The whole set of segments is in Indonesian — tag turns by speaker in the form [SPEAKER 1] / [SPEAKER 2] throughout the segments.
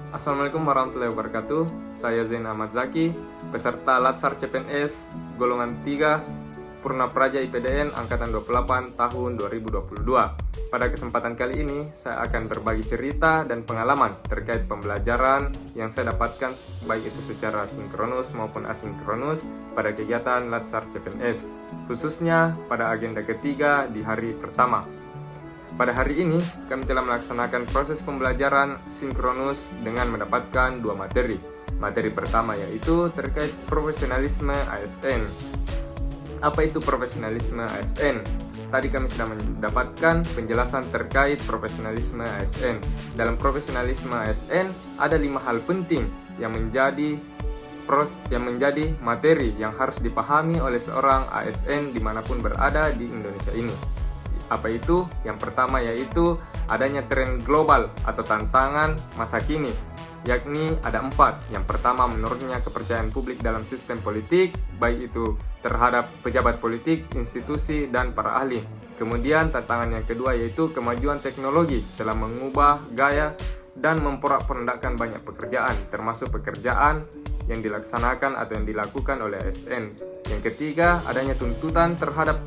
[SPEAKER 1] Assalamualaikum warahmatullahi wabarakatuh. Saya Zain Ahmad Zaki, peserta Latsar CPNS golongan 3 Purna Praja IPDN angkatan 28 tahun 2022. Pada kesempatan kali ini, saya akan berbagi cerita dan pengalaman terkait pembelajaran yang saya dapatkan baik itu secara sinkronus maupun asinkronus pada kegiatan Latsar CPNS, khususnya pada agenda ketiga di hari pertama. Pada hari ini, kami telah melaksanakan proses pembelajaran sinkronus dengan mendapatkan dua materi. Materi pertama yaitu terkait profesionalisme ASN. Apa itu profesionalisme ASN? Tadi kami sudah mendapatkan penjelasan terkait profesionalisme ASN. Dalam profesionalisme ASN ada 5 hal penting yang menjadi materi yang harus dipahami oleh seorang ASN dimanapun berada di Indonesia ini. Apa itu? Yang pertama yaitu adanya tren global atau tantangan masa kini, yakni ada 4. Yang pertama, menurunnya kepercayaan publik dalam sistem politik, baik itu terhadap pejabat politik, institusi, dan para ahli. Kemudian tantangan yang kedua yaitu kemajuan teknologi telah mengubah gaya dan memporak-pondakan banyak pekerjaan, termasuk pekerjaan yang dilaksanakan atau yang dilakukan oleh ASN. Yang ketiga, adanya tuntutan terhadap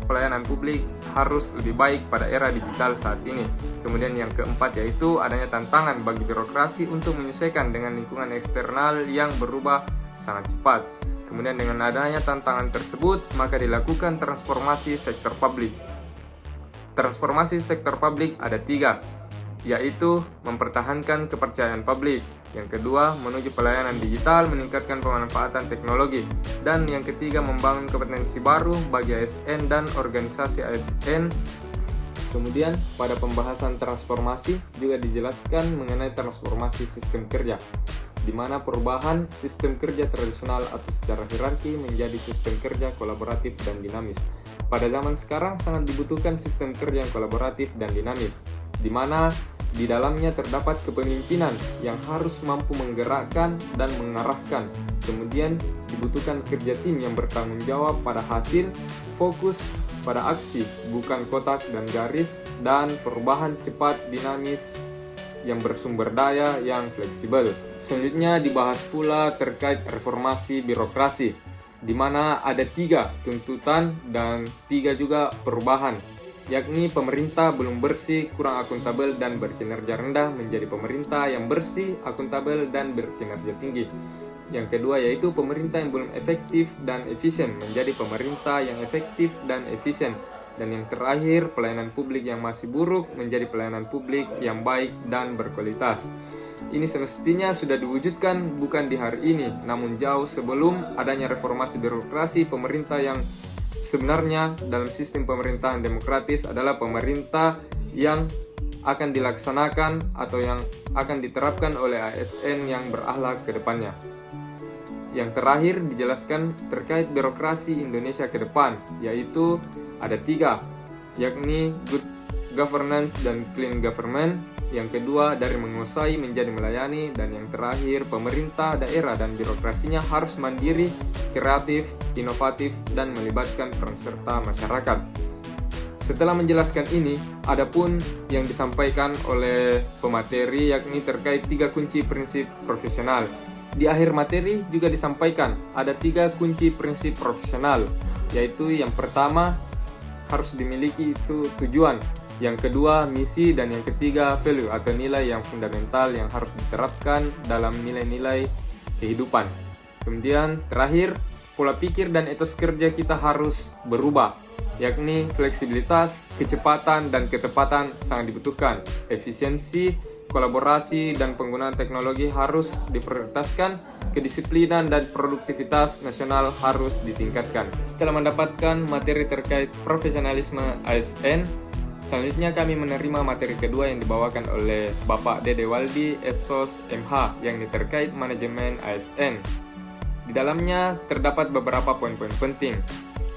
[SPEAKER 1] pelayanan publik harus lebih baik pada era digital saat ini. Kemudian yang keempat yaitu adanya tantangan bagi birokrasi untuk menyesuaikan dengan lingkungan eksternal yang berubah sangat cepat. Kemudian dengan adanya tantangan tersebut, maka dilakukan transformasi sektor publik. Transformasi sektor publik ada 3, yaitu mempertahankan kepercayaan publik. Yang kedua, menuju pelayanan digital, meningkatkan pemanfaatan teknologi. Dan yang ketiga, membangun kompetensi baru bagi ASN dan organisasi ASN. Kemudian, pada pembahasan transformasi juga dijelaskan mengenai transformasi sistem kerja, di mana perubahan sistem kerja tradisional atau secara hierarki menjadi sistem kerja kolaboratif dan dinamis. Pada zaman sekarang sangat dibutuhkan sistem kerja yang kolaboratif dan dinamis, di mana di dalamnya terdapat kepemimpinan yang harus mampu menggerakkan dan mengarahkan. Kemudian dibutuhkan kerja tim yang bertanggung jawab pada hasil, fokus pada aksi, bukan kotak dan garis, dan perubahan cepat, dinamis, yang bersumber daya yang fleksibel. Selanjutnya dibahas pula terkait reformasi birokrasi, di mana ada 3 tuntutan dan 3 juga perubahan, yakni pemerintah belum bersih, kurang akuntabel, dan berkinerja rendah menjadi pemerintah yang bersih, akuntabel, dan berkinerja tinggi. Yang kedua yaitu pemerintah yang belum efektif dan efisien menjadi pemerintah yang efektif dan efisien. Dan yang terakhir, pelayanan publik yang masih buruk menjadi pelayanan publik yang baik dan berkualitas. Ini semestinya sudah diwujudkan bukan di hari ini, namun jauh sebelum adanya reformasi birokrasi. Pemerintah yang sebenarnya dalam sistem pemerintahan demokratis adalah pemerintah yang akan dilaksanakan atau yang akan diterapkan oleh ASN yang berakhlak ke depannya. Yang terakhir dijelaskan terkait birokrasi Indonesia ke depan, yaitu ada 3, yakni good governance dan clean government. Yang kedua, dari menguasai menjadi melayani. Dan yang terakhir, pemerintah daerah dan birokrasinya harus mandiri, kreatif, inovatif, dan melibatkan peran serta masyarakat. Setelah menjelaskan ini, adapun yang disampaikan oleh pemateri yakni terkait 3 kunci prinsip profesional. Di akhir materi juga disampaikan ada 3 kunci prinsip profesional, yaitu yang pertama harus dimiliki itu tujuan, yang kedua misi, dan yang ketiga value atau nilai yang fundamental yang harus diterapkan dalam nilai-nilai kehidupan. Kemudian terakhir, pola pikir dan etos kerja kita harus berubah, yakni fleksibilitas, kecepatan, dan ketepatan sangat dibutuhkan. Efisiensi, kolaborasi, dan penggunaan teknologi harus diprioritaskan. Kedisiplinan dan produktivitas nasional harus ditingkatkan. Setelah mendapatkan materi terkait profesionalisme ASN, selanjutnya kami menerima materi kedua yang dibawakan oleh Bapak Dede Waldi, SOS MH, yang terkait manajemen ASN. Di dalamnya terdapat beberapa poin-poin penting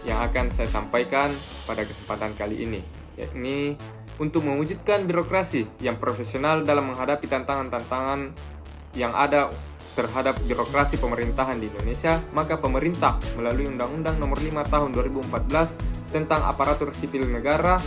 [SPEAKER 1] yang akan saya sampaikan pada kesempatan kali ini, yakni untuk mewujudkan birokrasi yang profesional dalam menghadapi tantangan-tantangan yang ada terhadap birokrasi pemerintahan di Indonesia, maka pemerintah melalui Undang-Undang Nomor 5 Tahun 2014 tentang Aparatur Sipil Negara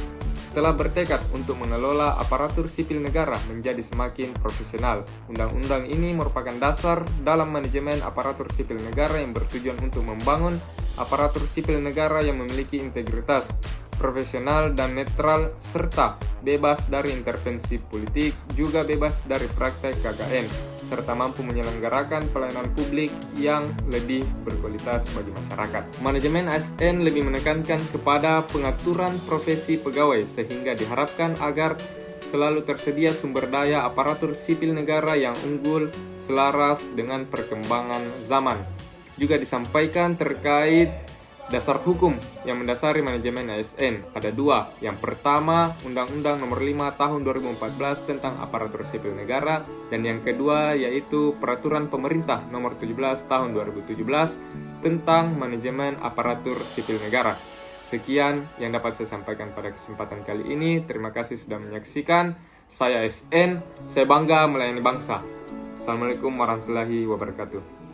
[SPEAKER 1] telah bertekad untuk mengelola aparatur sipil negara menjadi semakin profesional. Undang-undang ini merupakan dasar dalam manajemen aparatur sipil negara yang bertujuan untuk membangun aparatur sipil negara yang memiliki integritas, profesional dan netral, serta bebas dari intervensi politik, juga bebas dari praktek KKN, serta mampu menyelenggarakan pelayanan publik yang lebih berkualitas bagi masyarakat. Manajemen ASN lebih menekankan kepada pengaturan profesi pegawai sehingga diharapkan agar selalu tersedia sumber daya aparatur sipil negara yang unggul selaras dengan perkembangan zaman. Juga disampaikan terkait dasar hukum yang mendasari manajemen ASN. Ada dua. Yang pertama, Undang-Undang Nomor 5 Tahun 2014 tentang Aparatur Sipil Negara, dan yang kedua yaitu Peraturan Pemerintah Nomor 17 Tahun 2017 tentang manajemen aparatur sipil negara. Sekian yang dapat saya sampaikan pada kesempatan kali ini. Terima kasih sudah menyaksikan. Saya SN, saya bangga melayani bangsa. Assalamualaikum warahmatullahi wabarakatuh.